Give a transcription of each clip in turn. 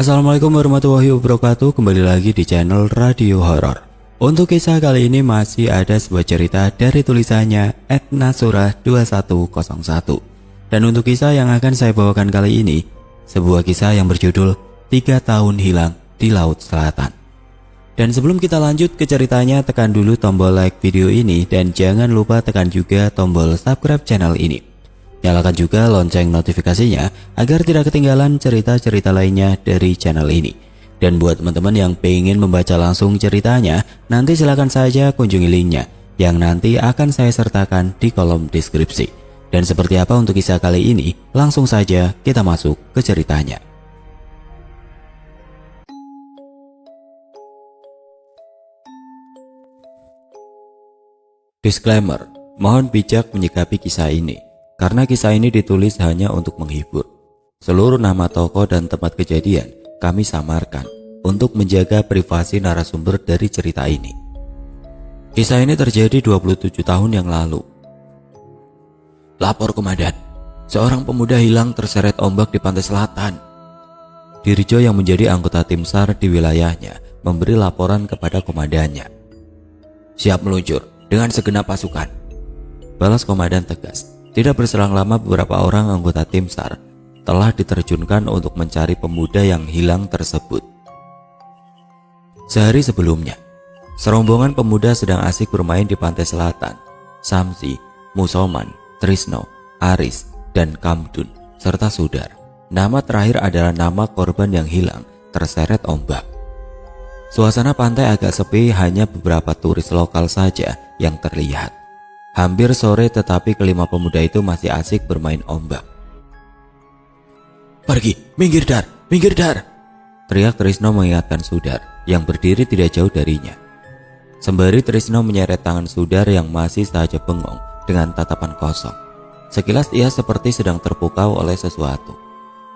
Assalamualaikum warahmatullahi wabarakatuh. Kembali lagi di channel Radio Horor. Untuk kisah kali ini masih ada sebuah cerita dari tulisannya @nasura2101. Dan untuk kisah yang akan saya bawakan kali ini, sebuah kisah yang berjudul 3 tahun hilang di Laut Selatan. Dan sebelum kita lanjut ke ceritanya, tekan dulu tombol like video ini dan jangan lupa tekan juga tombol subscribe channel ini. Nyalakan juga lonceng notifikasinya agar tidak ketinggalan cerita-cerita lainnya dari channel ini. Dan buat teman-teman yang pengen membaca langsung ceritanya, nanti silahkan saja kunjungi linknya yang nanti akan saya sertakan di kolom deskripsi. Dan seperti apa untuk kisah kali ini, langsung saja kita masuk ke ceritanya. Disclaimer, mohon bijak menyikapi kisah ini. Karena kisah ini ditulis hanya untuk menghibur. Seluruh nama tokoh dan tempat kejadian kami samarkan untuk menjaga privasi narasumber dari cerita ini. Kisah ini terjadi 27 tahun yang lalu. Lapor komandan, seorang pemuda hilang terseret ombak di pantai selatan. Dirijo yang menjadi anggota tim SAR di wilayahnya memberi laporan kepada komandannya. Siap meluncur dengan segenap pasukan, balas komandan tegas. Tidak berselang lama beberapa orang anggota tim SAR telah diterjunkan untuk mencari pemuda yang hilang tersebut. Sehari sebelumnya, serombongan pemuda sedang asik bermain di pantai selatan. Samsi, Musoman, Trisno, Aris, dan Kamdun, serta Sudar. Nama terakhir adalah nama korban yang hilang terseret ombak. Suasana pantai agak sepi, hanya beberapa turis lokal saja yang terlihat. Hampir sore tetapi kelima pemuda itu masih asik bermain ombak. Pergi, minggir dar, teriak Trisno mengingatkan Sudar yang berdiri tidak jauh darinya. Sembari Trisno menyeret tangan Sudar yang masih saja bengong dengan tatapan kosong. Sekilas ia seperti sedang terpukau oleh sesuatu.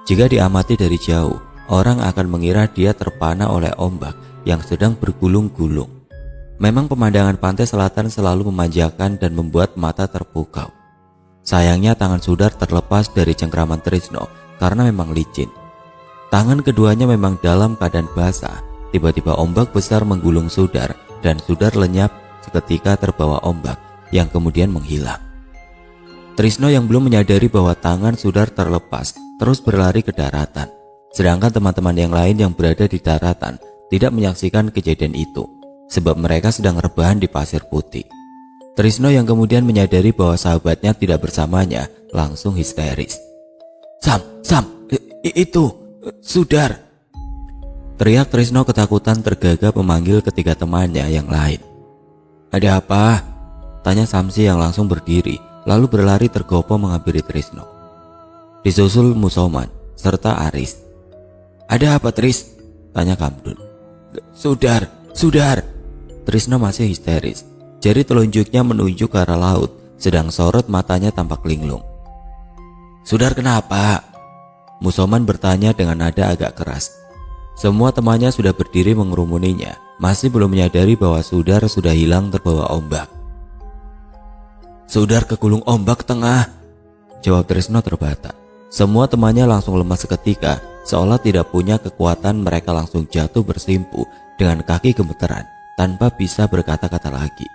Jika diamati dari jauh, orang akan mengira dia terpana oleh ombak yang sedang bergulung-gulung. Memang pemandangan pantai selatan selalu memanjakan dan membuat mata terpukau. Sayangnya tangan Sudar terlepas dari cengkraman Trisno karena memang licin. Tangan keduanya memang dalam keadaan basah. Tiba-tiba ombak besar menggulung Sudar dan Sudar lenyap seketika terbawa ombak yang kemudian menghilang. Trisno yang belum menyadari bahwa tangan Sudar terlepas terus berlari ke daratan. Sedangkan teman-teman yang lain yang berada di daratan tidak menyaksikan kejadian itu, sebab mereka sedang rebahan di pasir putih. Trisno yang kemudian menyadari bahwa sahabatnya tidak bersamanya langsung histeris. Itu Sudar, teriak Trisno ketakutan tergagap memanggil ketiga temannya yang lain. Ada apa? Tanya Samsi yang langsung berdiri lalu berlari tergopoh menghampiri Trisno. Disusul Musoman serta Aris. Ada apa Tris? Tanya Kamdun. Sudar. Trisno masih histeris. Jari telunjuknya menunjuk ke arah laut, sedang sorot matanya tampak linglung. Sudar kenapa? Musoman bertanya dengan nada agak keras. Semua temannya sudah berdiri mengerumuninya, masih belum menyadari bahwa Sudar sudah hilang terbawa ombak. Sudar kegulung ombak tengah, jawab Trisno terbata. Semua temannya langsung lemas seketika, seolah tidak punya kekuatan. Mereka langsung jatuh bersimpu dengan kaki gemeteran tanpa bisa berkata-kata lagi.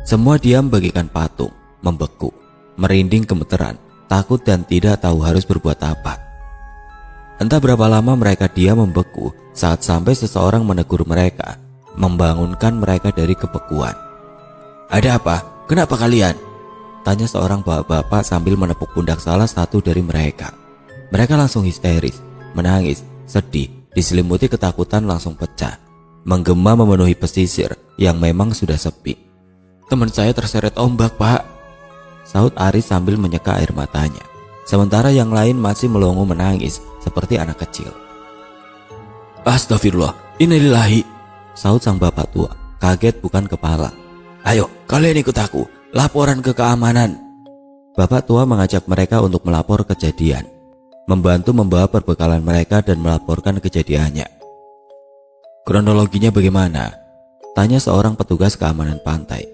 Semua diam bagaikan patung, membeku, merinding gemeteran, takut dan tidak tahu harus berbuat apa. Entah berapa lama mereka diam membeku saat sampai seseorang menegur mereka, membangunkan mereka dari kebekuan. Ada apa? Kenapa kalian? Tanya seorang bapak-bapak sambil menepuk pundak salah satu dari mereka. Mereka langsung histeris, menangis, sedih, diselimuti ketakutan langsung pecah. Menggema memenuhi pesisir yang memang sudah sepi. Teman saya terseret ombak, Pak, sahut Aris sambil menyeka air matanya. Sementara yang lain masih melongo menangis seperti anak kecil. Astagfirullah, innalillahi, sahut sang bapak tua, kaget bukan kepala. Ayo, kalian ikut aku, laporan ke keamanan. Bapak tua mengajak mereka untuk melapor kejadian, membantu membawa perbekalan mereka dan melaporkan kejadiannya. Kronologinya bagaimana? Tanya seorang petugas keamanan pantai.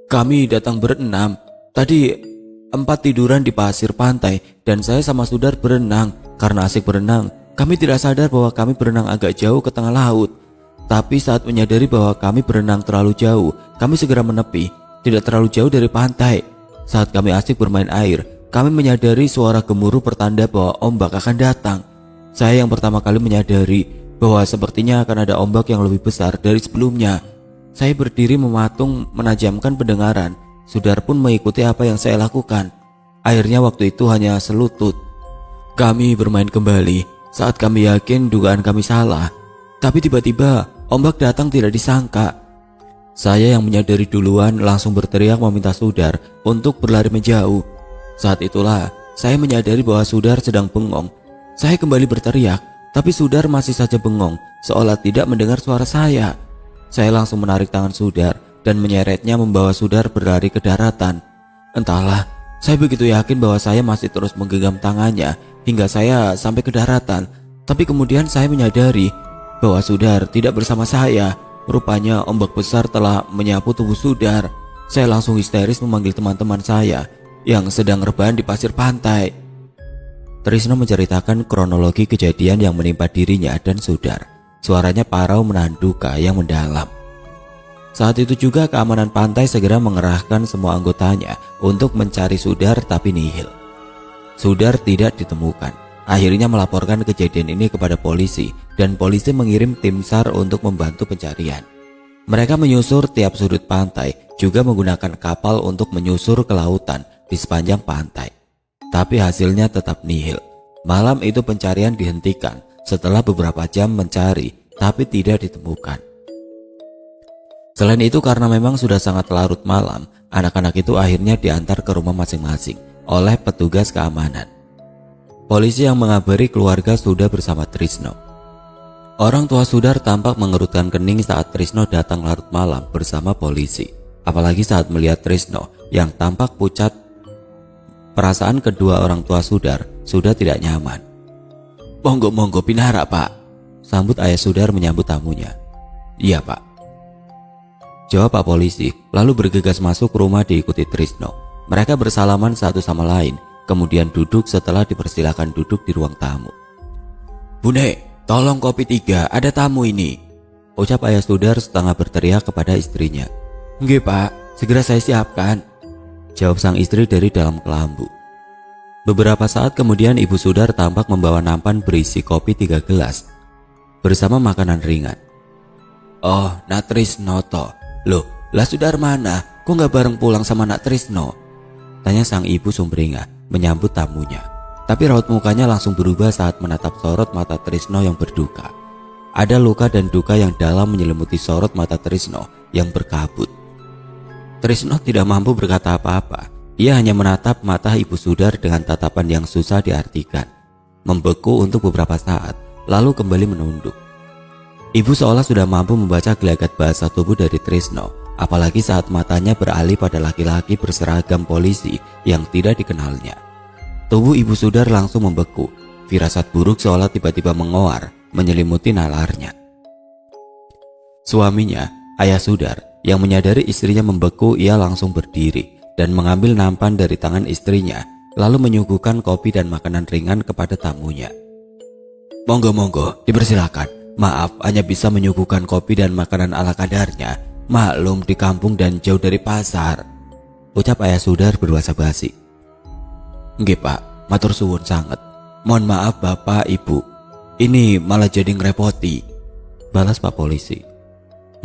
Kami datang berenam. Tadi 4 tiduran di pasir pantai dan saya sama Sudar berenang. Karena asik berenang, Kami tidak sadar bahwa kami berenang agak jauh ke tengah laut. Tapi saat menyadari bahwa kami berenang terlalu jauh, kami segera menepi, tidak terlalu jauh dari pantai. Saat kami asik bermain air, kami menyadari suara gemuruh pertanda bahwa ombak akan datang. Saya yang pertama kali menyadari bahwa sepertinya akan ada ombak yang lebih besar dari sebelumnya. Saya berdiri mematung menajamkan pendengaran. Sudar pun mengikuti apa yang saya lakukan. Akhirnya waktu itu hanya selutut. Kami bermain kembali saat kami yakin dugaan kami salah. Tapi tiba-tiba ombak datang tidak disangka. Saya yang menyadari duluan langsung berteriak meminta Sudar untuk berlari menjauh. Saat itulah saya menyadari bahwa Sudar sedang bengong. Saya kembali berteriak, tapi Sudar masih saja bengong, seolah tidak mendengar suara saya. Saya langsung menarik tangan Sudar dan menyeretnya membawa Sudar berlari ke daratan. Entahlah, saya begitu yakin bahwa saya masih terus menggenggam tangannya hingga saya sampai ke daratan. Tapi kemudian saya menyadari bahwa Sudar tidak bersama saya. Rupanya ombak besar telah menyapu tubuh Sudar. Saya langsung histeris memanggil teman-teman saya yang sedang rebahan di pasir pantai. Trisno menceritakan kronologi kejadian yang menimpa dirinya dan Sudar. Suaranya parau menahan duka yang mendalam. Saat itu juga keamanan pantai segera mengerahkan semua anggotanya untuk mencari Sudar, tapi nihil. Sudar tidak ditemukan. Akhirnya melaporkan kejadian ini kepada polisi dan polisi mengirim tim SAR untuk membantu pencarian. Mereka menyusur tiap sudut pantai, juga menggunakan kapal untuk menyusur ke lautan di sepanjang pantai. Tapi hasilnya tetap nihil. Malam itu pencarian dihentikan setelah beberapa jam mencari, tapi tidak ditemukan. Selain itu, karena memang sudah sangat larut malam, anak-anak itu akhirnya diantar ke rumah masing-masing oleh petugas keamanan. Polisi yang mengabari keluarga sudah bersama Trisno. Orang tua Sudar tampak mengerutkan kening saat Trisno datang larut malam bersama polisi. Apalagi saat melihat Trisno yang tampak pucat. Perasaan kedua orang tua Sudar sudah tidak nyaman. Monggo pinara pak, sambut ayah Sudar menyambut tamunya. Iya pak, jawab pak polisi, lalu bergegas masuk rumah diikuti Trisno. Mereka bersalaman satu sama lain, kemudian duduk setelah dipersilakan duduk di ruang tamu. Bune, tolong kopi 3, ada tamu ini, ucap ayah Sudar setengah berteriak kepada istrinya. Nggih pak, segera saya siapkan, jawab sang istri dari dalam kelambu. Beberapa saat kemudian ibu Sudar tampak membawa nampan berisi kopi 3 gelas bersama makanan ringan. Oh, nak Trisno toh. Loh, lah Sudar mana? Kok nggak bareng pulang sama nak Trisno? Tanya sang ibu sumringah menyambut tamunya. Tapi raut mukanya langsung berubah saat menatap sorot mata Trisno yang berduka. Ada luka dan duka yang dalam menyelimuti sorot mata Trisno yang berkabut. Trisno tidak mampu berkata apa-apa. Ia hanya menatap mata ibu Sudar dengan tatapan yang susah diartikan. Membeku untuk beberapa saat, lalu kembali menunduk. Ibu seolah sudah mampu membaca gelagat bahasa tubuh dari Trisno, apalagi saat matanya beralih pada laki-laki berseragam polisi yang tidak dikenalnya. Tubuh ibu Sudar langsung membeku. Firasat buruk seolah tiba-tiba mengoar, menyelimuti nalarnya. Suaminya, ayah Sudar, yang menyadari istrinya membeku, ia langsung berdiri dan mengambil nampan dari tangan istrinya, lalu menyuguhkan kopi dan makanan ringan kepada tamunya. Monggo, dipersilakan. Maaf, hanya bisa menyuguhkan kopi dan makanan ala kadarnya. Maklum di kampung dan jauh dari pasar, ucap ayah Sudar berbahasa basi. Nggih pak, matur suwun sanget. Mohon maaf bapak ibu, ini malah jadi ngerepoti, balas pak polisi.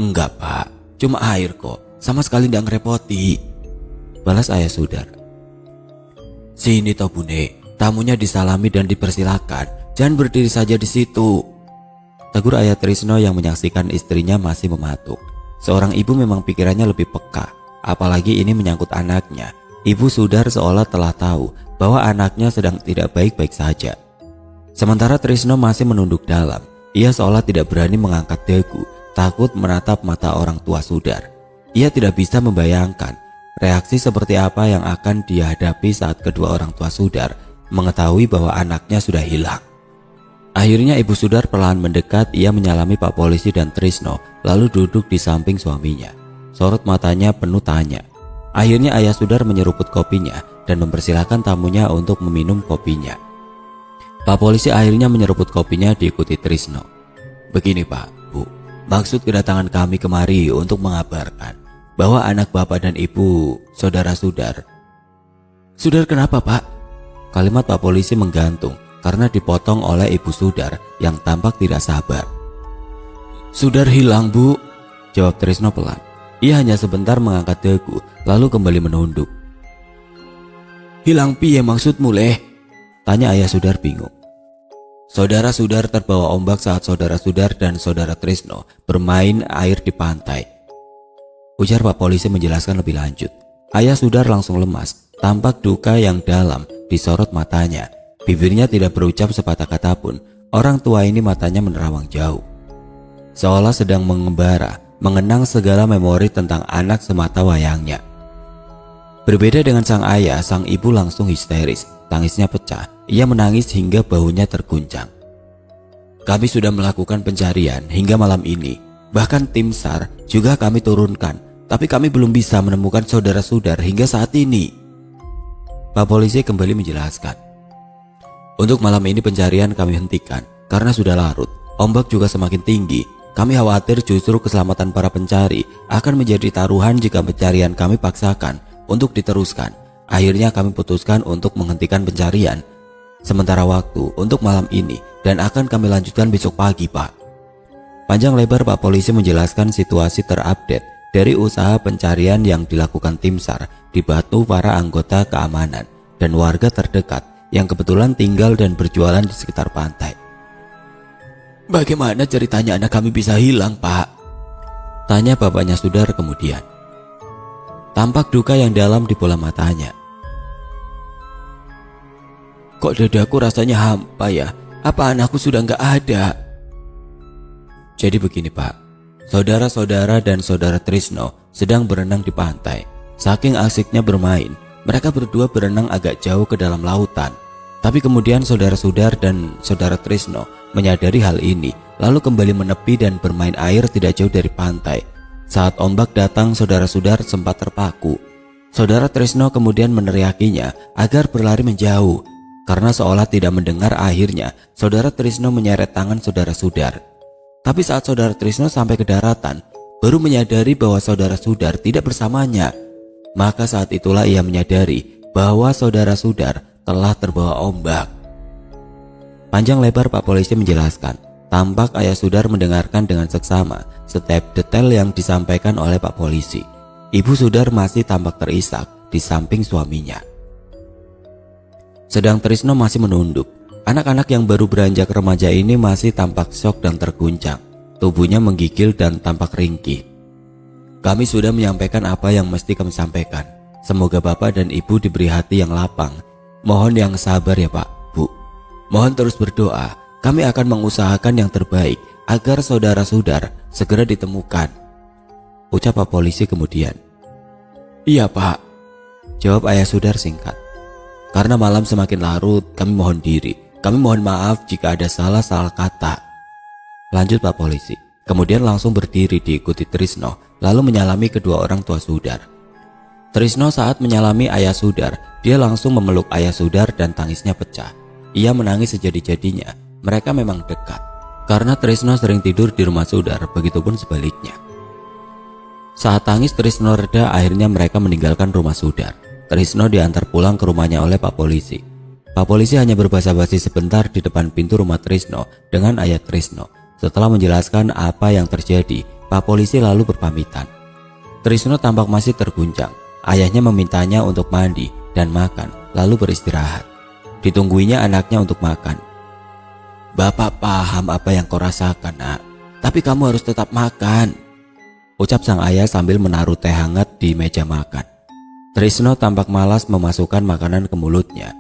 Enggak pak, cuma air kok, sama sekali nggak ngerepoti, balas ayah Sudar. Sini toh bune, tamunya disalami dan dipersilakan, jangan berdiri saja di situ, tegur ayah Trisno yang menyaksikan istrinya masih mematuk. Seorang ibu memang pikirannya lebih peka, apalagi ini menyangkut anaknya. Ibu Sudar seolah telah tahu bahwa anaknya sedang tidak baik-baik saja. Sementara Trisno masih menunduk dalam. Ia seolah tidak berani mengangkat dagu, takut menatap mata orang tua Sudar. Ia tidak bisa membayangkan reaksi seperti apa yang akan dia hadapi saat kedua orang tua Sudar mengetahui bahwa anaknya sudah hilang. Akhirnya ibu Sudar perlahan mendekat. Ia menyalami pak polisi dan Trisno, lalu duduk di samping suaminya. Sorot matanya penuh tanya. Akhirnya ayah Sudar menyeruput kopinya dan mempersilahkan tamunya untuk meminum kopinya. Pak polisi akhirnya menyeruput kopinya diikuti Trisno. Begini Pak, Bu, maksud kedatangan kami kemari untuk mengabarkan bahwa anak bapak dan ibu saudara Sudar. Sudar kenapa Pak? Kalimat Pak polisi menggantung karena dipotong oleh ibu Sudar yang tampak tidak sabar. Sudar hilang Bu, jawab Trisno pelan. Ia hanya sebentar mengangkat dagu lalu kembali menunduk. Hilang piye maksudmu leh? Tanya ayah Sudar bingung. Saudara Sudar terbawa ombak saat saudara Sudar dan saudara Trisno bermain air di pantai. Ujar Pak polisi menjelaskan lebih lanjut. Ayah Sudar langsung lemas, tampak duka yang dalam disorot matanya. Bibirnya tidak berucap sepatah kata pun. Orang tua ini matanya menerawang jauh, seolah sedang mengembara, mengenang segala memori tentang anak semata wayangnya. Berbeda dengan sang ayah, sang ibu langsung histeris, tangisnya pecah. Ia menangis hingga bahunya terguncang. Kami sudah melakukan pencarian hingga malam ini. Bahkan tim SAR juga kami turunkan, tapi kami belum bisa menemukan saudara Sudar hingga saat ini. Pak polisi kembali menjelaskan. Untuk malam ini pencarian kami hentikan karena sudah larut. Ombak juga semakin tinggi. Kami khawatir justru keselamatan para pencari akan menjadi taruhan jika pencarian kami paksakan untuk diteruskan. Akhirnya kami putuskan untuk menghentikan pencarian sementara waktu untuk malam ini dan akan kami lanjutkan besok pagi Pak. Panjang lebar Pak polisi menjelaskan situasi terupdate dari usaha pencarian yang dilakukan tim SAR dibantu para anggota keamanan dan warga terdekat yang kebetulan tinggal dan berjualan di sekitar pantai. Bagaimana ceritanya anak kami bisa hilang Pak? Tanya bapaknya Sudar kemudian. Tampak duka yang dalam di bola matanya. Kok dadaku rasanya hampa ya? Apa anakku sudah nggak ada? Jadi begini Pak, saudara-saudara dan saudara Trisno sedang berenang di pantai. Saking asiknya bermain, mereka berdua berenang agak jauh ke dalam lautan. Tapi kemudian saudara Sudar dan saudara Trisno menyadari hal ini, lalu kembali menepi dan bermain air tidak jauh dari pantai. Saat ombak datang, saudara Sudar sempat terpaku. Saudara Trisno kemudian meneriakinya agar berlari menjauh. Karena seolah tidak mendengar, akhirnya saudara Trisno menyeret tangan saudara Sudar. Tapi saat saudara Trisno sampai ke daratan, baru menyadari bahwa saudara Sudar tidak bersamanya. Maka saat itulah ia menyadari bahwa saudara Sudar telah terbawa ombak. Panjang lebar Pak polisi menjelaskan. Tampak ayah Sudar mendengarkan dengan seksama setiap detail yang disampaikan oleh Pak polisi. Ibu Sudar masih tampak terisak di samping suaminya. Sedang Trisno masih menunduk. Anak-anak yang baru beranjak remaja ini masih tampak syok dan terguncang. Tubuhnya menggigil dan tampak ringkih. Kami sudah menyampaikan apa yang mesti kami sampaikan. Semoga Bapak dan Ibu diberi hati yang lapang. Mohon yang sabar ya Pak, Bu. Mohon terus berdoa. Kami akan mengusahakan yang terbaik agar saudara Sudar segera ditemukan. Ucap Pak polisi kemudian. Iya Pak, jawab ayah Sudar singkat. Karena malam semakin larut, kami mohon diri. Kami mohon maaf jika ada salah kata. Lanjut Pak polisi. Kemudian langsung berdiri diikuti Trisno, lalu menyalami kedua orang tua Sudar. Trisno saat menyalami ayah Sudar, dia langsung memeluk ayah Sudar dan tangisnya pecah. Ia menangis sejadi-jadinya. Mereka memang dekat. Karena Trisno sering tidur di rumah Sudar, begitupun sebaliknya. Saat tangis Trisno reda, akhirnya mereka meninggalkan rumah Sudar. Trisno diantar pulang ke rumahnya oleh Pak polisi. Pak polisi hanya berbasa-basi sebentar di depan pintu rumah Trisno dengan ayah Trisno. Setelah menjelaskan apa yang terjadi, Pak polisi lalu berpamitan. Trisno tampak masih terguncang. Ayahnya memintanya untuk mandi dan makan, lalu beristirahat. Ditungguinya anaknya untuk makan. Bapak paham apa yang kau rasakan nak, tapi kamu harus tetap makan, ucap sang ayah sambil menaruh teh hangat di meja makan. Trisno tampak malas memasukkan makanan ke mulutnya.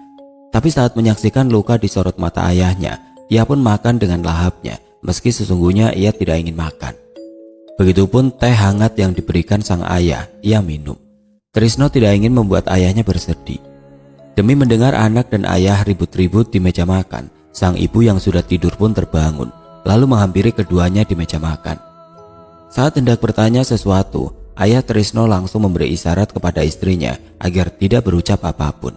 Tapi saat menyaksikan luka di sorot mata ayahnya, ia pun makan dengan lahapnya, meski sesungguhnya ia tidak ingin makan. Begitupun teh hangat yang diberikan sang ayah, ia minum. Trisno tidak ingin membuat ayahnya bersedih. Demi mendengar anak dan ayah ribut-ribut di meja makan, sang ibu yang sudah tidur pun terbangun, lalu menghampiri keduanya di meja makan. Saat hendak bertanya sesuatu, ayah Trisno langsung memberi isyarat kepada istrinya agar tidak berucap apapun.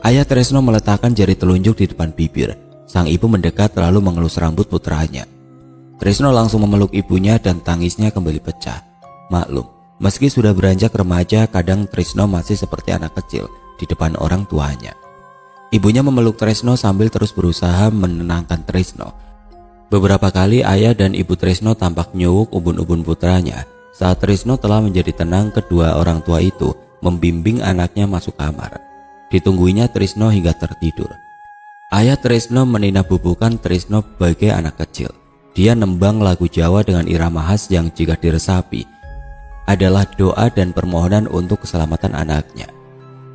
Ayah Trisno meletakkan jari telunjuk di depan bibir, Sang ibu mendekat lalu mengelus rambut putranya. Trisno langsung memeluk ibunya dan tangisnya kembali pecah. Maklum, meski sudah beranjak remaja, kadang Trisno masih seperti anak kecil di depan orang tuanya. Ibunya memeluk Trisno sambil terus berusaha menenangkan Trisno. Beberapa kali ayah dan ibu Trisno tampak nyuwuk ubun-ubun putranya. Saat Trisno telah menjadi tenang, kedua orang tua itu membimbing anaknya masuk kamar. Ditungguinya Trisno hingga tertidur. Ayah Trisno meninabubukan Trisno sebagai anak kecil. Dia nembang lagu Jawa dengan irama khas yang jika diresapi adalah doa dan permohonan untuk keselamatan anaknya.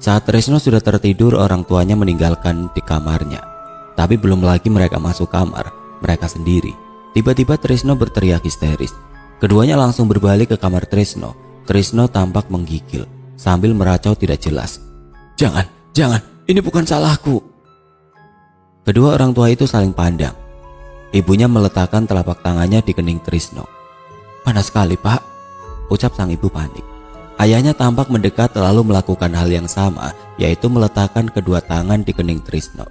Saat Trisno sudah tertidur, orang tuanya meninggalkan di kamarnya. Tapi belum lagi mereka masuk kamar, mereka sendiri. Tiba-tiba Trisno berteriak histeris. Keduanya langsung berbalik ke kamar Trisno. Trisno tampak menggigil sambil meracau tidak jelas. Jangan, ini bukan salahku. Kedua orang tua itu saling pandang. Ibunya meletakkan telapak tangannya di kening Trisno. Panas sekali, Pak, ucap sang ibu panik. Ayahnya tampak mendekat lalu melakukan hal yang sama, yaitu meletakkan kedua tangan di kening Trisno.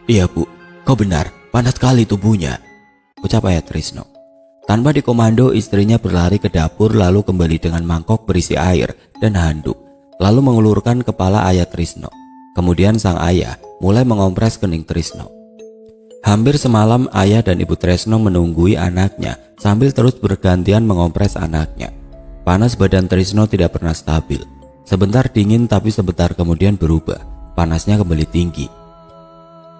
Iya, Bu, kau benar, panas sekali tubuhnya, ucap ayah Trisno. Tanpa dikomando, istrinya berlari ke dapur lalu kembali dengan mangkok berisi air dan handuk, lalu mengulurkan kepala ayah Trisno. Kemudian sang ayah mulai mengompres kening Trisno. Hampir semalam ayah dan ibu Trisno menunggui anaknya sambil terus bergantian mengompres anaknya. Panas badan Trisno tidak pernah stabil. Sebentar dingin tapi sebentar kemudian berubah. Panasnya kembali tinggi.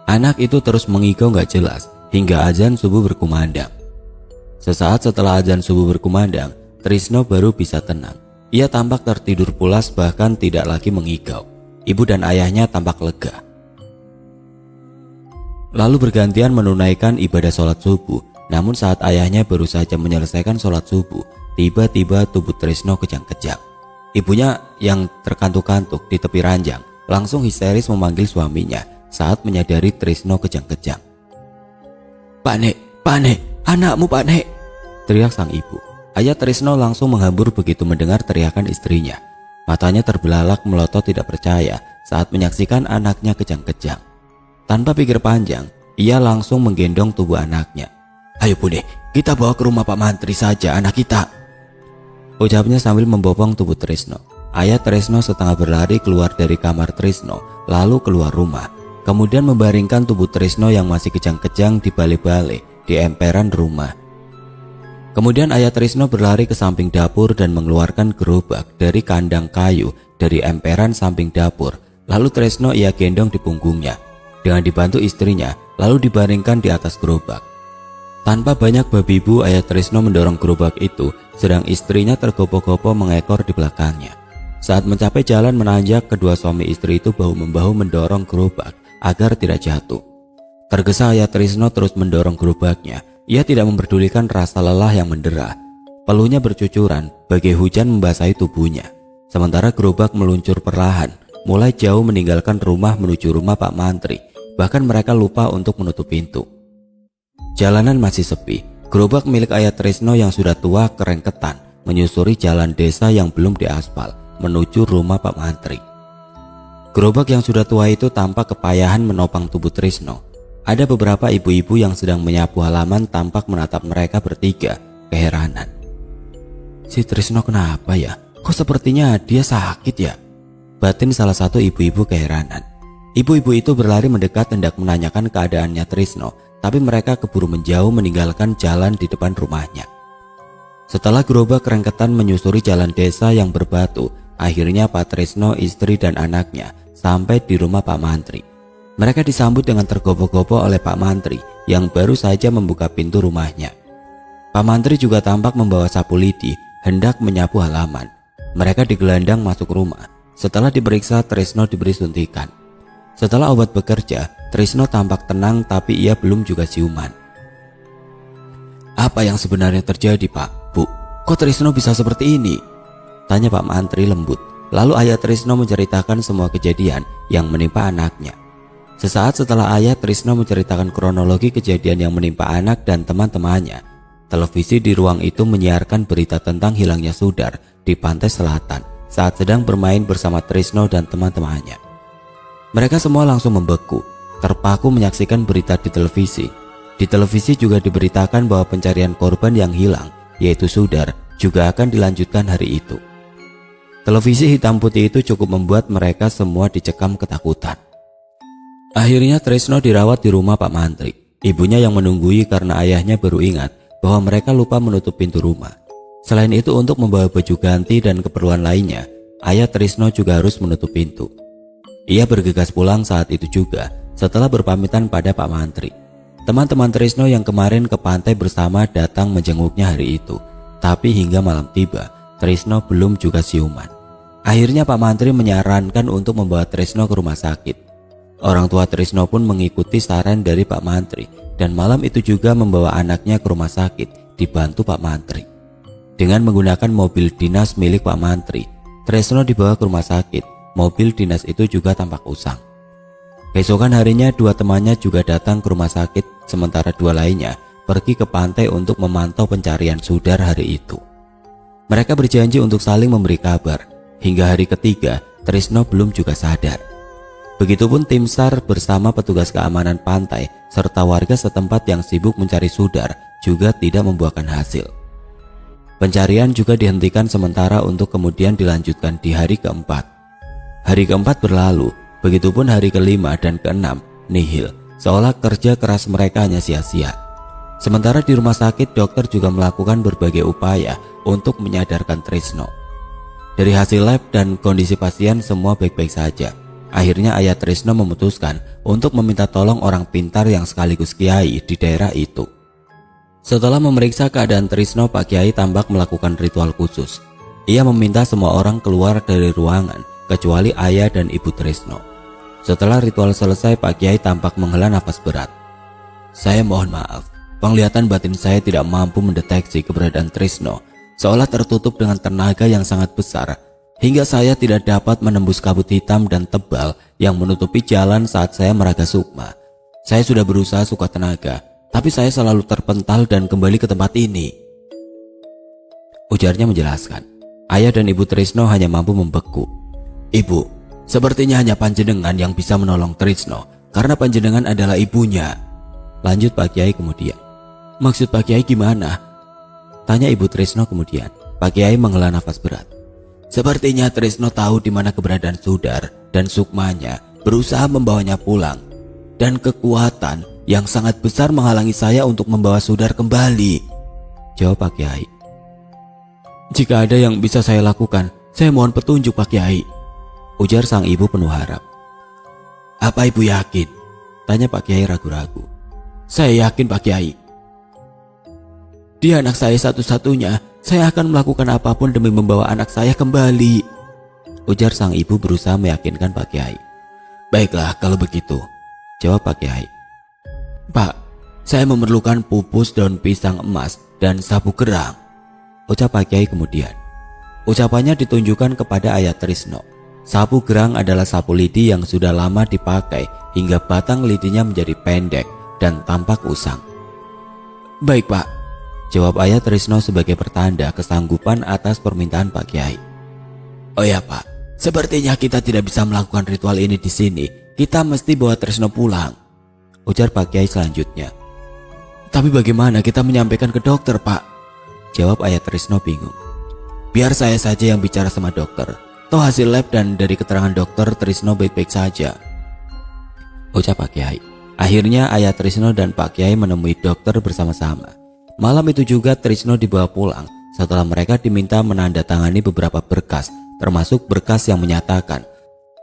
Anak itu terus mengigau gak jelas hingga azan subuh berkumandang. Sesaat setelah azan subuh berkumandang, Trisno baru bisa tenang. Ia tampak tertidur pulas bahkan tidak lagi mengigau. Ibu dan ayahnya tampak lega. Lalu bergantian menunaikan ibadah sholat subuh. Namun saat ayahnya baru saja menyelesaikan sholat subuh, tiba-tiba tubuh Trisno kejang-kejang. Ibunya yang terkantuk-kantuk di tepi ranjang langsung histeris memanggil suaminya saat menyadari Trisno kejang-kejang. Pak Nek, anakmu Pak Nek, teriak sang ibu. Ayah Trisno langsung menghambur begitu mendengar teriakan istrinya. Matanya terbelalak melotot tidak percaya saat menyaksikan anaknya kejang-kejang. Tanpa pikir panjang, ia langsung menggendong tubuh anaknya. Ayo Bude, kita bawa ke rumah Pak Mantri saja anak kita, ucapnya sambil membopong tubuh Trisno. Ayah Trisno setengah berlari keluar dari kamar Trisno, lalu keluar rumah. Kemudian membaringkan tubuh Trisno yang masih kejang-kejang di bale-bale di emperan rumah. Kemudian ayah Trisno berlari ke samping dapur dan mengeluarkan gerobak dari kandang kayu dari emperan samping dapur. Lalu Trisno ia gendong di punggungnya. Dengan dibantu istrinya, lalu dibaringkan di atas gerobak. Tanpa banyak babi bu, ayah Trisno mendorong gerobak itu, sedang istrinya tergopoh-gopoh mengekor di belakangnya. Saat mencapai jalan menanjak, kedua suami istri itu bahu-membahu mendorong gerobak agar tidak jatuh. Tergesa ayah Trisno terus mendorong gerobaknya. Ia tidak memperdulikan rasa lelah yang mendera. Peluhnya bercucuran, bagai hujan membasahi tubuhnya. Sementara gerobak meluncur perlahan, mulai jauh meninggalkan rumah menuju rumah Pak Mantri. Bahkan mereka lupa untuk menutup pintu. Jalanan masih sepi. Gerobak milik ayah Trisno yang sudah tua kerengketan menyusuri jalan desa yang belum diaspal menuju rumah Pak Mantri. Gerobak yang sudah tua itu tampak kepayahan menopang tubuh Trisno. Ada beberapa ibu-ibu yang sedang menyapu halaman tampak menatap mereka bertiga keheranan. Si Trisno kenapa ya? Kok sepertinya dia sakit ya? Batin salah satu ibu-ibu keheranan. Ibu-ibu itu berlari mendekat hendak menanyakan keadaannya Trisno, tapi mereka keburu menjauh meninggalkan jalan di depan rumahnya. Setelah gerobak kerengketan menyusuri jalan desa yang berbatu, akhirnya Pak Trisno, istri dan anaknya sampai di rumah Pak Mantri. Mereka disambut dengan tergopoh-gopoh oleh Pak Mantri yang baru saja membuka pintu rumahnya. Pak Mantri juga tampak membawa sapu lidi hendak menyapu halaman. Mereka digelandang masuk rumah. Setelah diperiksa, Trisno diberi suntikan. Setelah obat bekerja, Trisno tampak tenang tapi ia belum juga siuman. Apa yang sebenarnya terjadi Pak? Bu, kok Trisno bisa seperti ini? Tanya Pak Mantri lembut. Lalu ayah Trisno menceritakan semua kejadian yang menimpa anaknya. Sesaat setelah ayah Trisno menceritakan kronologi kejadian yang menimpa anak dan teman-temannya, televisi di ruang itu menyiarkan berita tentang hilangnya Sudar di pantai selatan saat sedang bermain bersama Trisno dan teman-temannya. Mereka semua langsung membeku. terpaku menyaksikan berita di televisi. Di televisi juga diberitakan bahwa pencarian korban yang hilang, yaitu Sudar, juga akan dilanjutkan hari itu. Televisi hitam putih itu cukup membuat mereka semua dicekam ketakutan. Akhirnya Trisno dirawat di rumah Pak Mantri. Ibunya yang menunggui karena ayahnya baru ingat bahwa mereka lupa menutup pintu rumah. Selain itu, untuk membawa baju ganti dan keperluan lainnya, ayah Trisno juga harus menutup pintu. Ia bergegas pulang saat itu juga setelah berpamitan pada Pak Mantri. Teman-teman Trisno yang kemarin ke pantai bersama datang menjenguknya hari itu. Tapi hingga malam tiba, Trisno belum juga siuman. Akhirnya Pak Mantri menyarankan untuk membawa Trisno ke rumah sakit. Orang tua Trisno pun mengikuti saran dari Pak Mantri dan malam itu juga membawa anaknya ke rumah sakit dibantu Pak Mantri. Dengan menggunakan mobil dinas milik Pak Mantri, Trisno dibawa ke rumah sakit. Mobil dinas itu juga tampak usang. Besokan harinya dua temannya juga datang ke rumah sakit, sementara dua lainnya pergi ke pantai untuk memantau pencarian Sudar hari itu. Mereka berjanji untuk saling memberi kabar. Hingga hari ketiga, Trisno belum juga sadar. Begitupun tim SAR bersama petugas keamanan pantai serta warga setempat yang sibuk mencari Sudar juga tidak membuahkan hasil. Pencarian juga dihentikan sementara untuk kemudian dilanjutkan di hari keempat. Hari keempat berlalu, begitupun hari kelima dan keenam nihil, seolah kerja keras mereka hanya sia-sia. Sementara di rumah sakit, dokter juga melakukan berbagai upaya untuk menyadarkan Trisno. Dari hasil lab dan kondisi pasien semua baik-baik saja. Akhirnya ayah Trisno memutuskan untuk meminta tolong orang pintar yang sekaligus kiai di daerah itu. Setelah memeriksa keadaan Trisno, Pak Kiai tampak melakukan ritual khusus. Ia meminta semua orang keluar dari ruangan kecuali ayah dan ibu Trisno. Setelah ritual selesai, Pak Kiai tampak menghela nafas berat. "Saya mohon maaf, penglihatan batin saya tidak mampu mendeteksi keberadaan Trisno, seolah tertutup dengan tenaga yang sangat besar, hingga saya tidak dapat menembus kabut hitam dan tebal yang menutupi jalan saat saya meraga sukma. Saya sudah berusaha sekuat tenaga, tapi saya selalu terpental dan kembali ke tempat ini," ujarnya menjelaskan. Ayah dan ibu Trisno hanya mampu membeku. "Ibu, sepertinya hanya panjenengan yang bisa menolong Trisno, karena panjenengan adalah ibunya," lanjut Pak Kiai kemudian. "Maksud Pak Kiai gimana?" tanya ibu Trisno kemudian. Pak Kiai menghela nafas berat. "Sepertinya Trisno tahu di mana keberadaan Sudar dan sukmanya, berusaha membawanya pulang. Dan kekuatan yang sangat besar menghalangi saya untuk membawa Sudar kembali," jawab Pak Kiai. "Jika ada yang bisa saya lakukan, saya mohon petunjuk Pak Kiai," ujar sang ibu penuh harap. "Apa ibu yakin?" tanya Pak Kiai ragu-ragu. "Saya yakin Pak Kiai. Dia anak saya satu-satunya. Saya akan melakukan apapun demi membawa anak saya kembali," ujar sang ibu berusaha meyakinkan Pak Kiai. "Baiklah kalau begitu," jawab Pak Kiai. "Pak, saya memerlukan pupus daun pisang emas dan sapu gerang," ucap Pak Kiai kemudian. Ucapannya ditunjukkan kepada ayah Trisno. Sapu gerang adalah sapu lidi yang sudah lama dipakai hingga batang lidinya menjadi pendek dan tampak usang. "Baik Pak," jawab ayah Trisno sebagai pertanda kesanggupan atas permintaan Pak Kiai. "Oh ya Pak, sepertinya kita tidak bisa melakukan ritual ini di sini. Kita mesti bawa Trisno pulang," ujar Pak Kiai selanjutnya. "Tapi bagaimana kita menyampaikan ke dokter Pak?" jawab ayah Trisno bingung. "Biar saya saja yang bicara sama dokter. Toh hasil lab dan dari keterangan dokter Trisno baik-baik saja," ucap Pak Kiai. Akhirnya ayah Trisno dan Pak Kiai menemui dokter bersama-sama. Malam itu juga Trisno dibawa pulang setelah mereka diminta menandatangani beberapa berkas, termasuk berkas yang menyatakan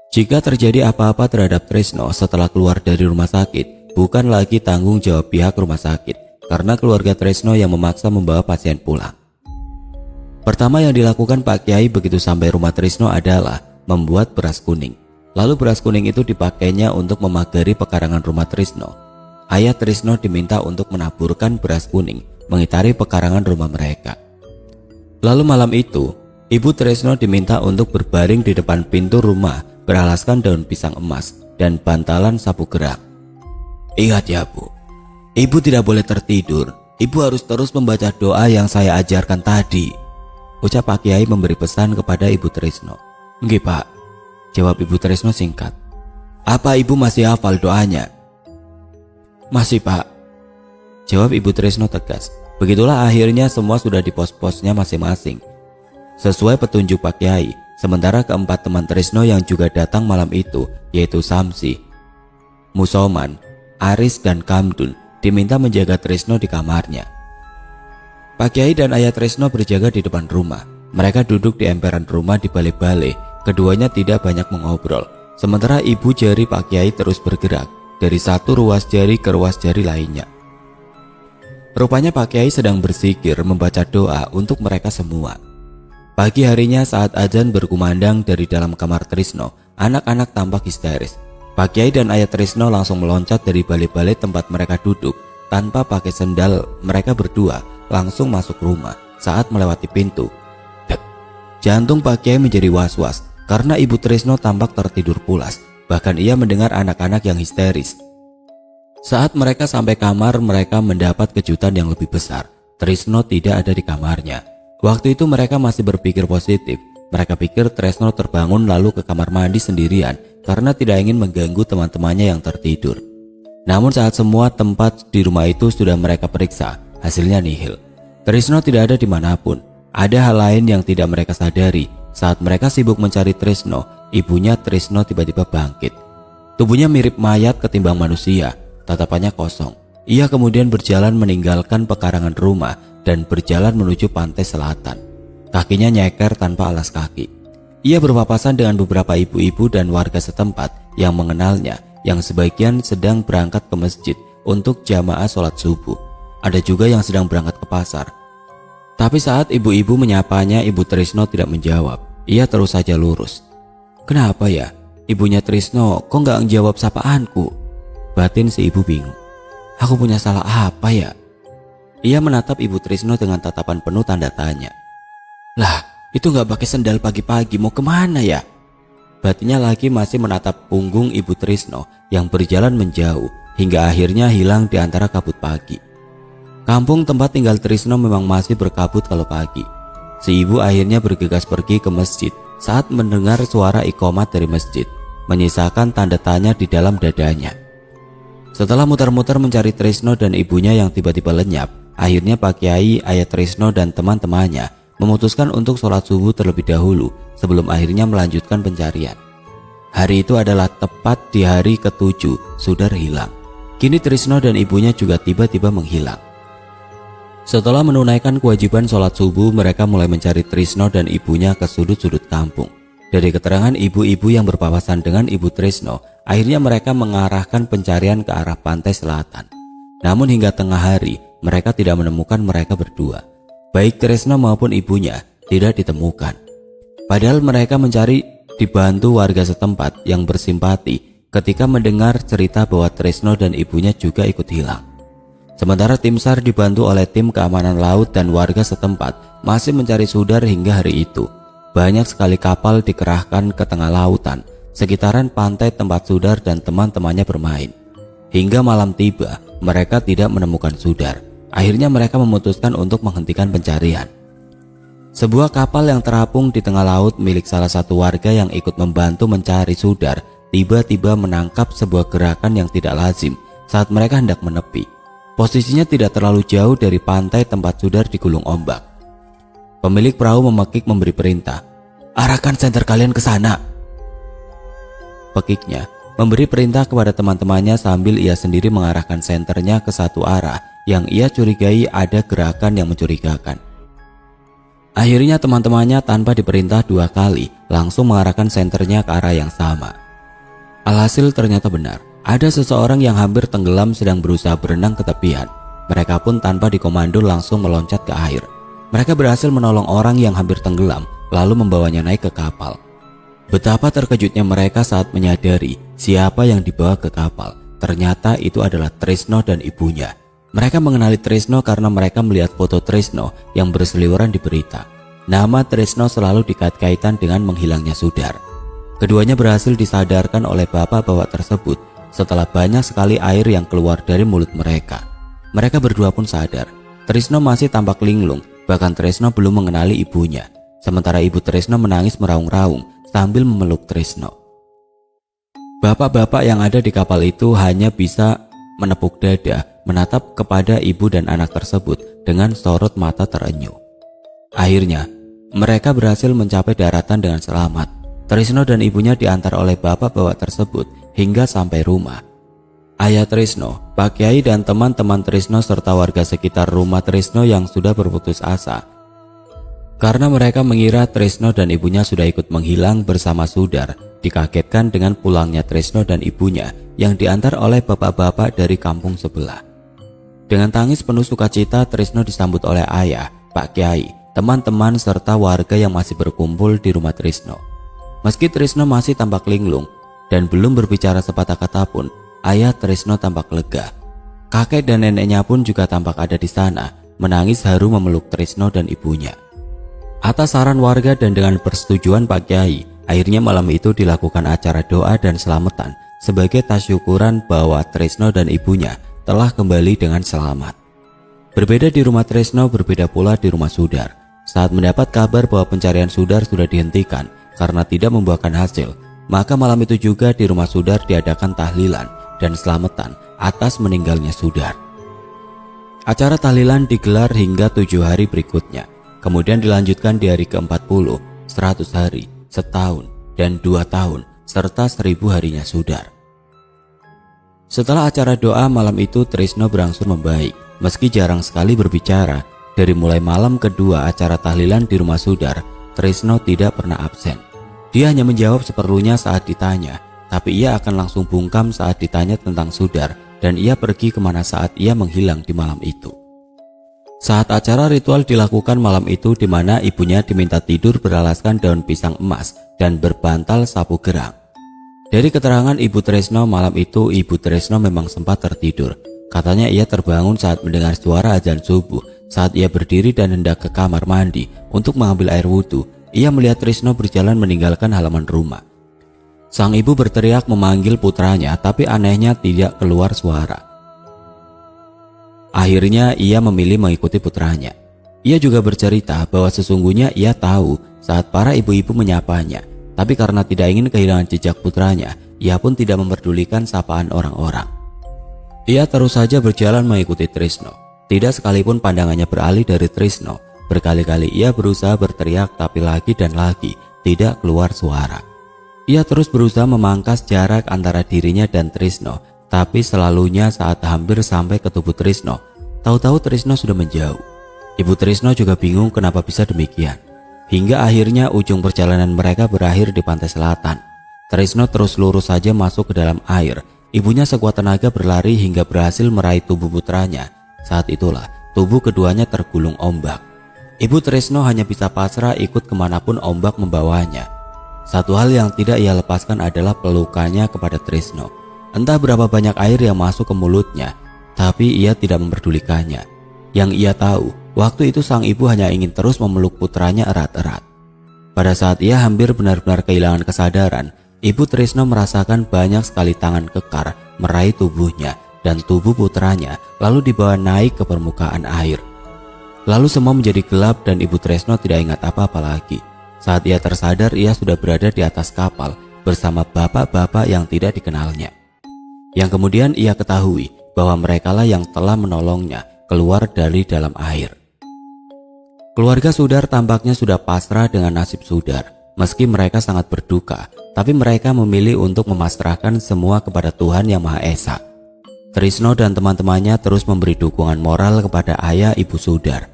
jika terjadi apa-apa terhadap Trisno setelah keluar dari rumah sakit, bukan lagi tanggung jawab pihak rumah sakit, karena keluarga Trisno yang memaksa membawa pasien pulang. Pertama yang dilakukan Pak Kiai begitu sampai rumah Trisno adalah membuat beras kuning. Lalu beras kuning itu dipakainya untuk memagari pekarangan rumah Trisno. Ayah Trisno diminta untuk menaburkan beras kuning mengitari pekarangan rumah mereka. Lalu malam itu, ibu Trisno diminta untuk berbaring di depan pintu rumah beralaskan daun pisang emas dan bantalan sapu gerang. "Ingat ya Bu, ibu tidak boleh tertidur. Ibu harus terus membaca doa yang saya ajarkan tadi," ucap Pak Kiai memberi pesan kepada ibu Trisno. "Nggih Pak," jawab ibu Trisno singkat. "Apa ibu masih hafal doanya?" Masih Pak, jawab Ibu Trisno tegas. Begitulah akhirnya semua sudah di pos-posnya masing-masing sesuai petunjuk Pak Kiai. Sementara keempat teman Trisno yang juga datang malam itu, yaitu Samsi, Musoman, Aris, dan Kamdun, diminta menjaga Trisno di kamarnya. Pak Kiai dan Ayah Trisno berjaga di depan rumah. Mereka duduk di emperan rumah di balik-balik. Keduanya tidak banyak mengobrol. Sementara ibu jari Pak Kiai terus bergerak dari satu ruas jari ke ruas jari lainnya. Rupanya Pak Kiai sedang berzikir membaca doa untuk mereka semua. Pagi harinya saat azan berkumandang dari dalam kamar Trisno, anak-anak tampak histeris. Pak Kiai dan Ayah Trisno langsung meloncat dari balik-balik tempat mereka duduk. Tanpa pakai sendal, mereka berdua langsung masuk rumah. Saat melewati pintu, jantung Pak Kiai menjadi was-was karena Ibu Trisno tampak tertidur pulas. Bahkan ia mendengar anak-anak yang histeris. Saat mereka sampai kamar, mereka mendapat kejutan yang lebih besar. Trisno tidak ada di kamarnya. Waktu itu mereka masih berpikir positif. Mereka pikir Trisno terbangun lalu ke kamar mandi sendirian karena tidak ingin mengganggu teman-temannya yang tertidur. Namun saat semua tempat di rumah itu sudah mereka periksa, hasilnya nihil. Trisno tidak ada dimanapun. Ada hal lain yang tidak mereka sadari. Saat mereka sibuk mencari Trisno, ibunya Trisno tiba-tiba bangkit. Tubuhnya mirip mayat ketimbang manusia, tatapannya kosong. Ia kemudian berjalan meninggalkan pekarangan rumah dan berjalan menuju pantai selatan. Kakinya nyeker tanpa alas kaki. Ia berpapasan dengan beberapa ibu-ibu dan warga setempat yang mengenalnya, yang sebagian sedang berangkat ke masjid untuk jamaah sholat subuh. Ada juga yang sedang berangkat ke pasar. Tapi saat ibu-ibu menyapanya, Ibu Trisno tidak menjawab. Ia terus saja lurus. Kenapa ya? Ibunya Trisno kok nggak menjawab sapaanku? Batin si ibu bingung. Aku punya salah apa ya? Ia menatap Ibu Trisno dengan tatapan penuh tanda tanya. Lah, itu nggak pakai sendal pagi-pagi mau kemana ya? Batinnya lagi masih menatap punggung Ibu Trisno yang berjalan menjauh hingga akhirnya hilang di antara kabut pagi. Kampung tempat tinggal Trisno memang masih berkabut kalau pagi. Si ibu akhirnya bergegas pergi ke masjid saat mendengar suara iqomat dari masjid, menyisakan tanda tanya di dalam dadanya. Setelah muter-muter mencari Trisno dan ibunya yang tiba-tiba lenyap, akhirnya Pak Kiai, Ayah Trisno dan teman-temannya memutuskan untuk sholat subuh terlebih dahulu sebelum akhirnya melanjutkan pencarian. Hari itu adalah tepat di hari ke-7 Sudar hilang. Kini Trisno dan ibunya juga tiba-tiba menghilang. Setelah menunaikan kewajiban sholat subuh, mereka mulai mencari Trisno dan ibunya ke sudut-sudut kampung. Dari keterangan ibu-ibu yang berpapasan dengan Ibu Trisno, akhirnya mereka mengarahkan pencarian ke arah pantai selatan. Namun hingga tengah hari, mereka tidak menemukan mereka berdua. Baik Trisno maupun ibunya tidak ditemukan. Padahal mereka mencari dibantu warga setempat yang bersimpati ketika mendengar cerita bahwa Trisno dan ibunya juga ikut hilang. Sementara tim SAR dibantu oleh tim keamanan laut dan warga setempat masih mencari Sudar hingga hari itu. Banyak sekali kapal dikerahkan ke tengah lautan, sekitaran pantai tempat Sudar dan teman-temannya bermain. Hingga malam tiba, mereka tidak menemukan Sudar. Akhirnya mereka memutuskan untuk menghentikan pencarian. Sebuah kapal yang terapung di tengah laut milik salah satu warga yang ikut membantu mencari Sudar tiba-tiba menangkap sebuah gerakan yang tidak lazim saat mereka hendak menepi. Posisinya tidak terlalu jauh dari pantai tempat Sudar digulung ombak. Pemilik perahu memekik memberi perintah, "Arahkan senter kalian ke sana." Pekiknya memberi perintah kepada teman-temannya sambil ia sendiri mengarahkan senternya ke satu arah yang ia curigai ada gerakan yang mencurigakan. Akhirnya teman-temannya tanpa diperintah 2 kali langsung mengarahkan senternya ke arah yang sama. Alhasil ternyata benar. Ada seseorang yang hampir tenggelam sedang berusaha berenang ke tepian. Mereka pun tanpa dikomando langsung meloncat ke air. Mereka berhasil menolong orang yang hampir tenggelam lalu membawanya naik ke kapal. Betapa terkejutnya mereka saat menyadari siapa yang dibawa ke kapal. Ternyata itu adalah Trisno dan ibunya. Mereka mengenali Trisno karena mereka melihat foto Trisno yang berseliweran di berita. Nama Trisno selalu dikait-kaitan dengan menghilangnya Sudar. Keduanya berhasil disadarkan oleh bapak-bapak tersebut setelah banyak sekali air yang keluar dari mulut mereka. Mereka berdua pun sadar. Trisno masih tampak linglung, bahkan Trisno belum mengenali ibunya. Sementara ibu Trisno menangis meraung-raung sambil memeluk Trisno. Bapak-bapak yang ada di kapal itu hanya bisa menepuk dada, menatap kepada ibu dan anak tersebut dengan sorot mata terenyuh. Akhirnya, mereka berhasil mencapai daratan dengan selamat. Trisno dan ibunya diantar oleh bapak-bapak tersebut hingga sampai rumah. Ayah Trisno, Pak Kiai dan teman-teman Trisno serta warga sekitar rumah Trisno yang sudah berputus asa. Karena mereka mengira Trisno dan ibunya sudah ikut menghilang bersama Sudar, dikagetkan dengan pulangnya Trisno dan ibunya yang diantar oleh bapak-bapak dari kampung sebelah. Dengan tangis penuh sukacita, Trisno disambut oleh ayah, Pak Kiai, teman-teman serta warga yang masih berkumpul di rumah Trisno. Meski Trisno masih tampak linglung dan belum berbicara sepatah kata pun, ayah Trisno tampak lega. Kakek dan neneknya pun juga tampak ada di sana, menangis haru memeluk Trisno dan ibunya. Atas saran warga dan dengan persetujuan Pak Kiai, akhirnya malam itu dilakukan acara doa dan selamatan sebagai tasyukuran bahwa Trisno dan ibunya telah kembali dengan selamat. Berbeda di rumah Trisno, berbeda pula di rumah Sudar. Saat mendapat kabar bahwa pencarian Sudar sudah dihentikan karena tidak membuahkan hasil, maka malam itu juga di rumah Sudar diadakan tahlilan dan selamatan atas meninggalnya Sudar. Acara tahlilan digelar hingga 7 hari berikutnya, kemudian dilanjutkan di hari ke-40, 100 hari, setahun, dan 2 tahun, serta 1000 harinya Sudar. Setelah acara doa malam itu, Trisno berangsur membaik. Meski jarang sekali berbicara, dari mulai malam kedua acara tahlilan di rumah Sudar, Trisno tidak pernah absen. Dia hanya menjawab seperlunya saat ditanya, tapi ia akan langsung bungkam saat ditanya tentang Sudar, dan ia pergi kemana saat ia menghilang di malam itu. Saat acara ritual dilakukan malam itu, di mana ibunya diminta tidur beralaskan daun pisang emas dan berbantal sapu gerang. Dari keterangan Ibu Trisno malam itu, Ibu Trisno memang sempat tertidur. Katanya ia terbangun saat mendengar suara azan subuh. Saat ia berdiri dan hendak ke kamar mandi untuk mengambil air wudhu, ia melihat Trisno berjalan meninggalkan halaman rumah. Sang ibu berteriak memanggil putranya, tapi anehnya tidak keluar suara. Akhirnya ia memilih mengikuti putranya. Ia juga bercerita bahwa sesungguhnya ia tahu saat para ibu-ibu menyapanya, tapi karena tidak ingin kehilangan jejak putranya, ia pun tidak memperdulikan sapaan orang-orang. Ia terus saja berjalan mengikuti Trisno. Tidak sekalipun pandangannya beralih dari Trisno. Berkali-kali ia berusaha berteriak, tapi lagi dan lagi tidak keluar suara. Ia terus berusaha memangkas jarak antara dirinya dan Trisno, tapi selalunya saat hampir sampai ke tubuh Trisno, tahu-tahu Trisno sudah menjauh. Ibu Trisno juga bingung kenapa bisa demikian. Hingga akhirnya ujung perjalanan mereka berakhir di pantai selatan. Trisno terus lurus saja masuk ke dalam air. Ibunya sekuat tenaga berlari hingga berhasil meraih tubuh putranya. Saat itulah tubuh keduanya tergulung ombak. Ibu Trisno hanya bisa pasrah ikut kemanapun ombak membawanya. Satu hal yang tidak ia lepaskan adalah pelukannya kepada Trisno. Entah berapa banyak air yang masuk ke mulutnya, tapi ia tidak memperdulikannya. Yang ia tahu, waktu itu sang ibu hanya ingin terus memeluk putranya erat-erat. Pada saat ia hampir benar-benar kehilangan kesadaran, Ibu Trisno merasakan banyak sekali tangan kekar meraih tubuhnya dan tubuh putranya, lalu dibawa naik ke permukaan air. Lalu semua menjadi gelap dan Ibu Trisno tidak ingat apa-apa lagi. Saat ia tersadar, ia sudah berada di atas kapal bersama bapak-bapak yang tidak dikenalnya. Yang kemudian ia ketahui bahwa merekalah yang telah menolongnya keluar dari dalam air. Keluarga Sudar tampaknya sudah pasrah dengan nasib Sudar. Meski mereka sangat berduka, tapi mereka memilih untuk memasrahkan semua kepada Tuhan Yang Maha Esa. Trisno dan teman-temannya terus memberi dukungan moral kepada ayah ibu Sudar.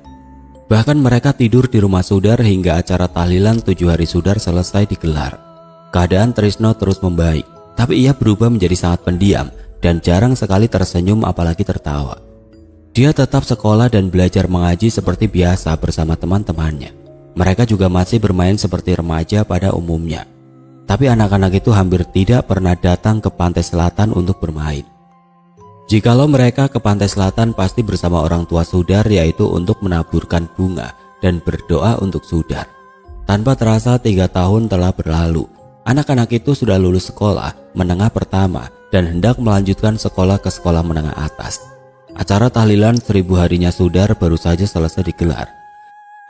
Bahkan mereka tidur di rumah Sudar hingga acara tahlilan 7 hari Sudar selesai digelar. Keadaan Trisno terus membaik, tapi ia berubah menjadi sangat pendiam dan jarang sekali tersenyum apalagi tertawa. Dia tetap sekolah dan belajar mengaji seperti biasa bersama teman-temannya. Mereka juga masih bermain seperti remaja pada umumnya. Tapi anak-anak itu hampir tidak pernah datang ke pantai selatan untuk bermain. Jikalau mereka ke pantai selatan pasti bersama orang tua Sudar, yaitu untuk menaburkan bunga dan berdoa untuk Sudar. Tanpa terasa 3 tahun telah berlalu. Anak-anak itu sudah lulus sekolah menengah pertama dan hendak melanjutkan sekolah ke sekolah menengah atas. Acara tahlilan 1000 harinya Sudar baru saja selesai digelar.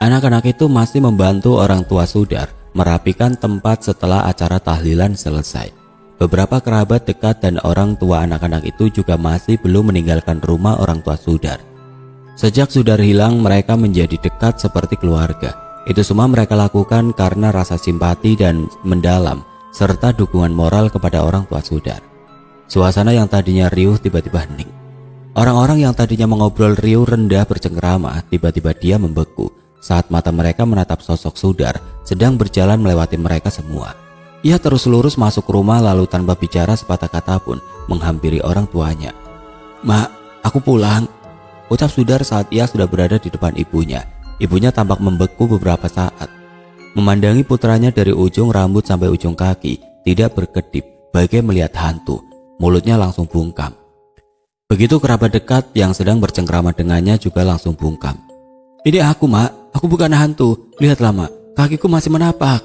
Anak-anak itu masih membantu orang tua Sudar merapikan tempat setelah acara tahlilan selesai. Beberapa kerabat dekat dan orang tua anak-anak itu juga masih belum meninggalkan rumah orang tua Sudar. Sejak Sudar hilang, mereka menjadi dekat seperti keluarga. Itu semua mereka lakukan karena rasa simpati dan mendalam serta dukungan moral kepada orang tua Sudar. Suasana yang tadinya riuh tiba-tiba hening. Orang-orang yang tadinya mengobrol riuh rendah bercengkrama, tiba-tiba dia membeku saat mata mereka menatap sosok Sudar sedang berjalan melewati mereka semua. Ia terus lurus masuk rumah lalu tanpa bicara sepatah kata pun menghampiri orang tuanya. "Mak, aku pulang," ucap Sudar saat ia sudah berada di depan ibunya. Ibunya tampak membeku beberapa saat. Memandangi putranya dari ujung rambut sampai ujung kaki, tidak berkedip, bagai melihat hantu. Mulutnya langsung bungkam. Begitu kerabat dekat yang sedang bercengkrama dengannya juga langsung bungkam. "Ini aku, Mak. Aku bukan hantu. Lihatlah, Mak. Kakiku masih menapak,"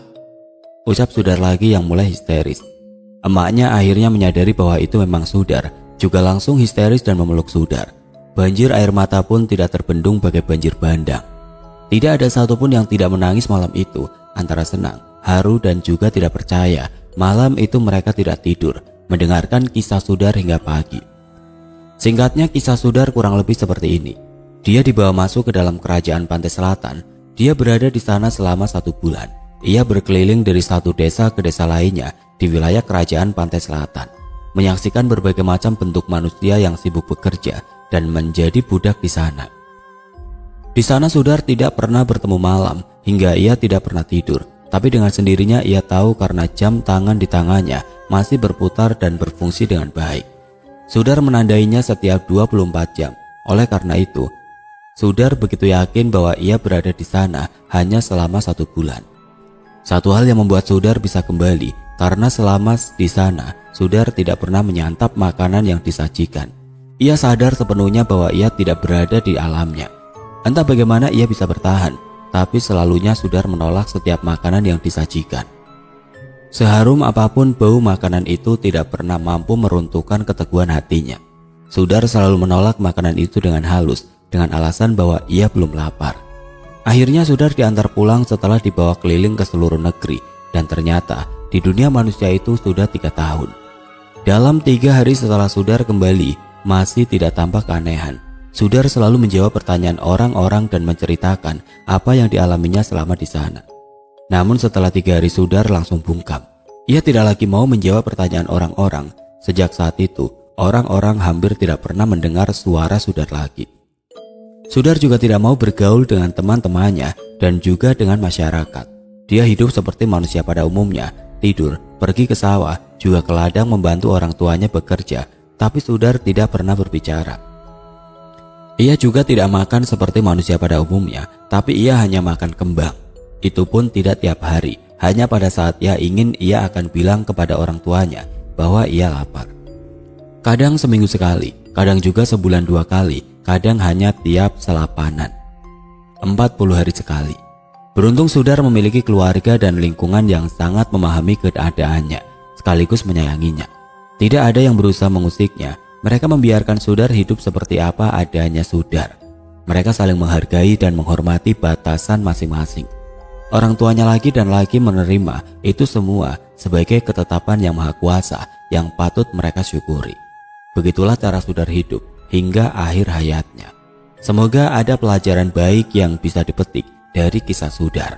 ucap Sudar lagi yang mulai histeris. Emaknya akhirnya menyadari bahwa itu memang Sudar, juga langsung histeris dan memeluk Sudar. Banjir air mata pun tidak terbendung bagai banjir bandang. Tidak ada satupun yang tidak menangis malam itu, antara senang, haru dan juga tidak percaya. Malam itu mereka tidak tidur, mendengarkan kisah Sudar hingga pagi. Singkatnya kisah Sudar kurang lebih seperti ini. Dia dibawa masuk ke dalam kerajaan Pantai Selatan. Dia berada di sana selama 1 bulan. Ia berkeliling dari satu desa ke desa lainnya di wilayah kerajaan Pantai Selatan, menyaksikan berbagai macam bentuk manusia yang sibuk bekerja dan menjadi budak di sana. Di sana Sudar tidak pernah bertemu malam hingga ia tidak pernah tidur. Tapi dengan sendirinya ia tahu karena jam tangan di tangannya masih berputar dan berfungsi dengan baik. Sudar menandainya setiap 24 jam. Oleh karena itu, Sudar begitu yakin bahwa ia berada di sana hanya selama 1 bulan. Satu hal yang membuat Sudar bisa kembali karena selama di sana Sudar tidak pernah menyantap makanan yang disajikan. Ia sadar sepenuhnya bahwa ia tidak berada di alamnya. Entah bagaimana ia bisa bertahan, tapi selalunya Sudar menolak setiap makanan yang disajikan. Seharum apapun bau makanan itu tidak pernah mampu meruntuhkan keteguhan hatinya. Sudar selalu menolak makanan itu dengan halus, dengan alasan bahwa ia belum lapar. Akhirnya Sudar diantar pulang setelah dibawa keliling ke seluruh negeri, dan ternyata di dunia manusia itu sudah 3 tahun. Dalam 3 hari setelah Sudar kembali, masih tidak tampak keanehan. Sudar selalu menjawab pertanyaan orang-orang dan menceritakan apa yang dialaminya selama di sana. Namun setelah 3 hari Sudar langsung bungkam. Ia tidak lagi mau menjawab pertanyaan orang-orang. Sejak saat itu, orang-orang hampir tidak pernah mendengar suara Sudar lagi. Sudar juga tidak mau bergaul dengan teman-temannya dan juga dengan masyarakat. Dia hidup seperti manusia pada umumnya, tidur, pergi ke sawah, juga ke ladang membantu orang tuanya bekerja, tapi Sudar tidak pernah berbicara. Ia juga tidak makan seperti manusia pada umumnya, tapi ia hanya makan kembang. Itu pun tidak tiap hari, hanya pada saat ia ingin ia akan bilang kepada orang tuanya bahwa ia lapar. Kadang seminggu sekali, kadang juga sebulan 2 kali, kadang hanya tiap selapanan. 40 hari sekali. Beruntung Sudar memiliki keluarga dan lingkungan yang sangat memahami keadaannya, sekaligus menyayanginya. Tidak ada yang berusaha mengusiknya. Mereka membiarkan Sudar hidup seperti apa adanya Sudar. Mereka saling menghargai dan menghormati batasan masing-masing. Orang tuanya lagi dan lagi menerima itu semua sebagai ketetapan yang maha kuasa yang patut mereka syukuri. Begitulah cara Sudar hidup hingga akhir hayatnya. Semoga ada pelajaran baik yang bisa dipetik dari kisah Sudar.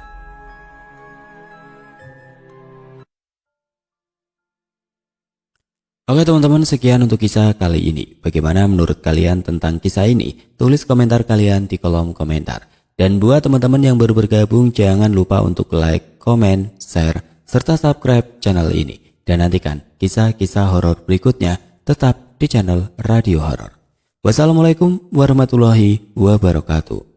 Oke teman-teman, sekian untuk kisah kali ini. Bagaimana menurut kalian tentang kisah ini? Tulis komentar kalian di kolom komentar. Dan buat teman-teman yang baru bergabung, jangan lupa untuk like, komen, share, serta subscribe channel ini. Dan nantikan kisah-kisah horor berikutnya tetap di channel Radio Horor. Wassalamualaikum warahmatullahi wabarakatuh.